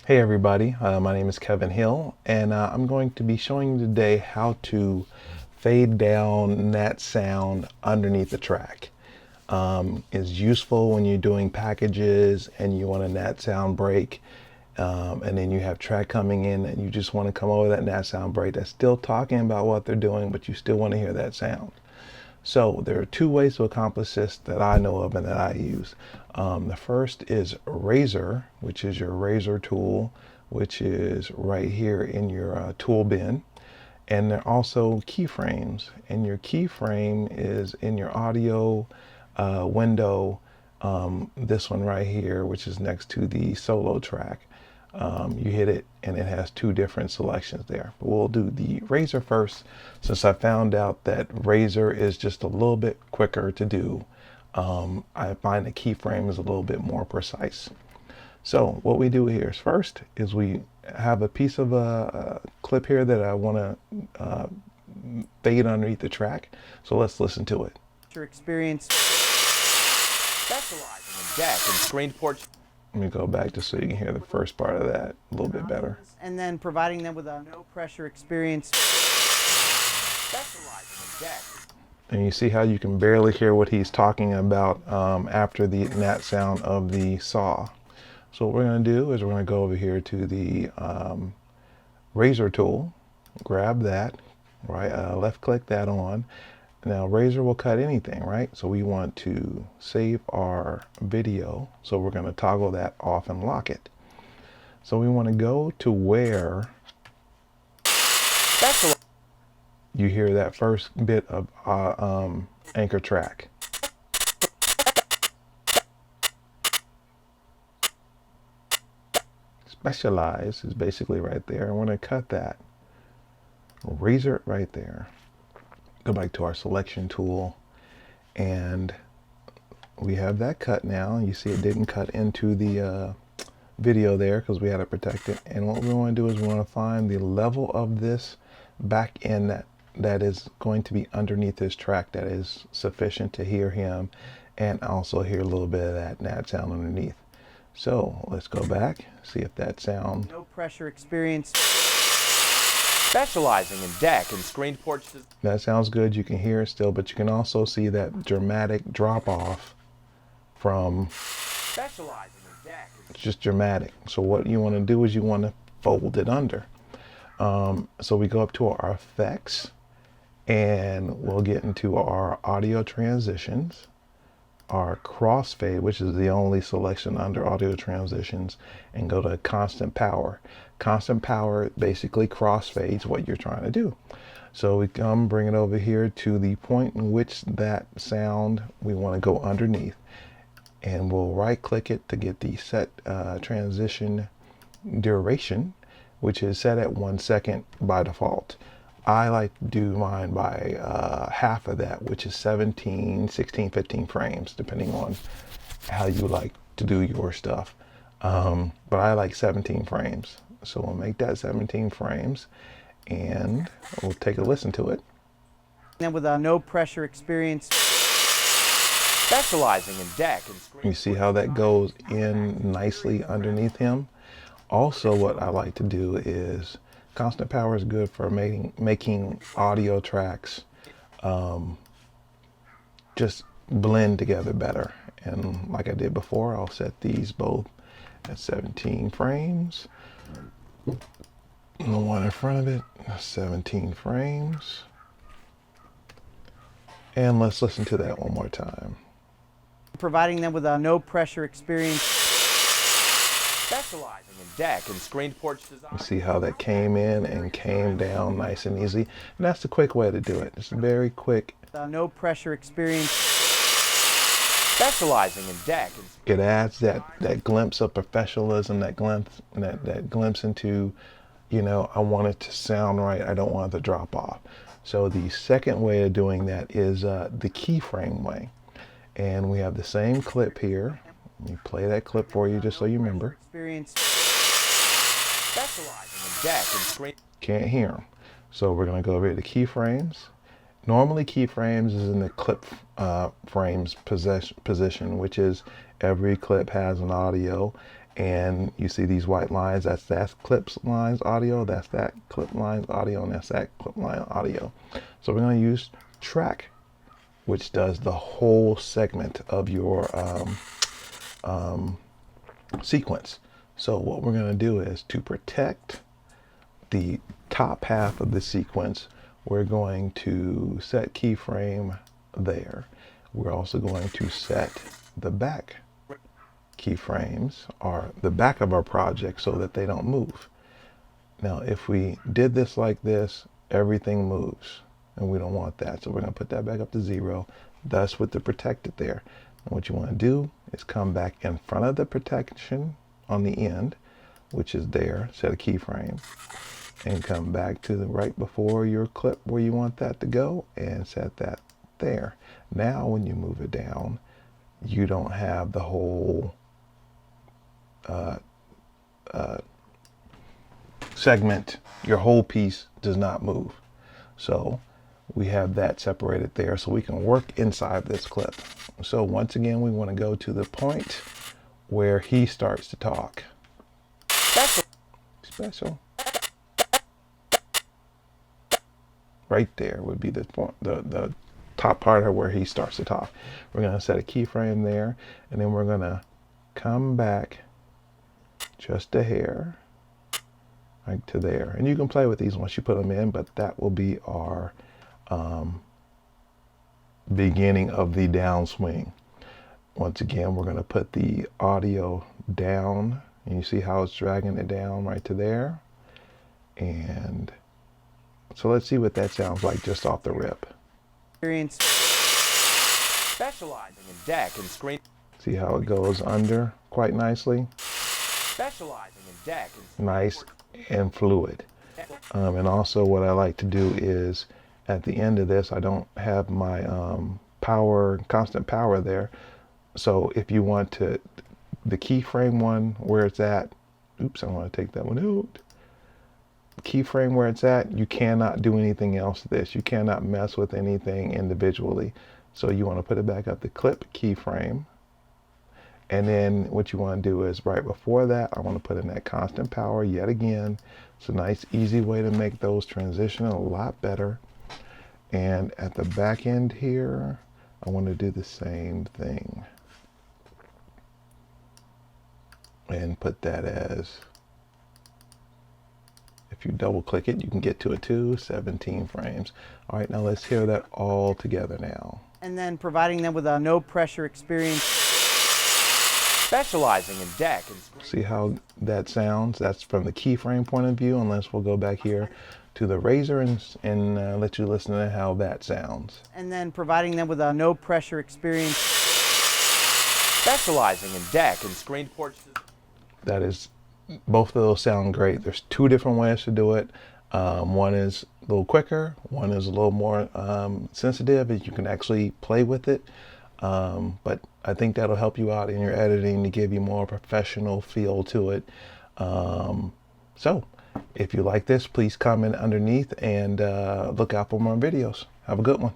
Hey everybody, my name is Kevin Hill, and I'm going to be showing you today how to fade down Nat sound underneath the track. It's useful when you're doing packages and you want a Nat sound break, and then you have track coming in and you just want to come over that Nat sound break that's still talking about what they're doing, but you still want to hear that sound. So there are two ways to accomplish this that I know of and that I use. The first is Razor, which is your Razor tool, which is right here in your tool bin. And there are also keyframes, and your keyframe is in your audio window, this one right here, which is next to the solo track. You hit it and it has two different selections there. But we'll do the Razor first, since I found out that Razor is just a little bit quicker to do. I find the keyframe is a little bit more precise. So what we do here is first is we have a piece of a clip here that I want to fade underneath the track. So let's listen to it. Your experience specializing in deck and screened porch. Let me go back just so you can hear the first part of that a little bit better. And then providing them with a no pressure experience specializing in deck. And you see how you can barely hear what he's talking about after the Nat sound of the saw. So what we're going to do is we're going to go over here to the Razor tool, grab that, right, left click that on. Now Razor will cut anything, right? So we want to save our video. So we're going to toggle that off and lock it. So we want to go to where you hear that first bit of anchor track. Specialize is basically right there. I want to cut that. Razor it right there. Go back to our selection tool, and we have that cut now. You see it didn't cut into the video there because we had to protect it. And what we want to do is we want to find the level of this back end that is going to be underneath this track that is sufficient to hear him and also hear a little bit of that Nat sound underneath. So let's go back, see if that sound. No pressure experience specializing in deck and screened porch. That sounds good. You can hear it still, but you can also see that dramatic drop off from specializing in deck. It's just dramatic. So what you want to do is you want to fold it under. So we go up to our effects and we'll get into our audio transitions, our crossfade, which is the only selection under audio transitions, and go to constant power. Constant power basically crossfades what you're trying to do. So we come bring it over here to the point in which that sound we want to go underneath, and we'll right click it to get the set transition duration, which is set at 1 second by default. I like to do mine by half of that, which is 17, 16, 15 frames, depending on how you like to do your stuff. But I like 17 frames. So we'll make that 17 frames and we'll take a listen to it. Then with a no pressure experience specializing in deck and screened. You see how that goes in nicely underneath him. Also, what I like to do is constant power is good for making audio tracks just blend together better. And like I did before, I'll set these both at 17 frames. And the one in front of it, 17 frames. And let's listen to that one more time. Providing them with a no pressure experience specializing in deck and screened porch design. You see how that came in and came down nice and easy. And that's the quick way to do it. It's very quick. No pressure experience specializing in deck. It adds that glimpse of professionalism, that glimpse into, you know, I want it to sound right. I don't want it to drop off. So the second way of doing that is the keyframe way. And we have the same clip here. Let me play that clip for you just so you remember. Experience specializing in deck and screen. Can't hear them. So we're going to go over to the keyframes. Normally keyframes is in the clip frames position, which is every clip has an audio And you see these white lines, that's clips lines audio, that's that clip lines audio, and that's that clip line audio. So we're going to use track, which does the whole segment of your sequence. So what we're going to do is, to protect the top half of the sequence, we're going to set keyframe there. We're also going to set the back keyframes, or the back of our project, so that they don't move. Now if we did this like this, everything moves, and we don't want that. So we're going to put that back up to 0, thus with the protected there. And what you want to do is come back in front of the protection on the end, which is there, set a keyframe, and come back to the right before your clip where you want that to go, and set that there. Now when you move it down, you don't have the whole segment, your whole piece does not move. So we have that separated there, so we can work inside this clip. So once again, we want to go to the point where he starts to talk. Special. Right there would be the top part of where he starts to talk. We're going to set a keyframe there, and then we're going to come back just a hair, right to there. And you can play with these once you put them in, but that will be our beginning of the downswing. Once again, we're going to put the audio down, and you see how it's dragging it down right to there. And so let's see what that sounds like just off the rip. Specializing in deck and screen. See how it goes under quite nicely. Specializing in deck and nice and fluid. And also what I like to do is, at the end of this, I don't have my constant power there. So if you want to, the keyframe one where it's at, oops, I want to take that one out. Keyframe where it's at, you cannot do anything else to this. You cannot mess with anything individually. So you want to put it back up the clip keyframe. And then what you want to do is, right before that, I want to put in that constant power yet again. It's a nice, easy way to make those transition a lot better. And at the back end here, I want to do the same thing. And put that as, if you double click it, you can get to it too, 17 frames. All right, now let's hear that all together now. And then providing them with a no pressure experience. specializing in deck and See how that sounds? That's from the keyframe point of view, unless we'll go back here to the razor and let you listen to how that sounds. And then providing them with a no pressure experience. specializing in deck and screen ports. That is, both of those sound great. There's two different ways to do it. One is a little quicker, one is a little more sensitive, and you can actually play with it. But I think that'll help you out in your editing to give you more professional feel to it. So if you like this, please comment underneath and look out for more videos. Have a good one.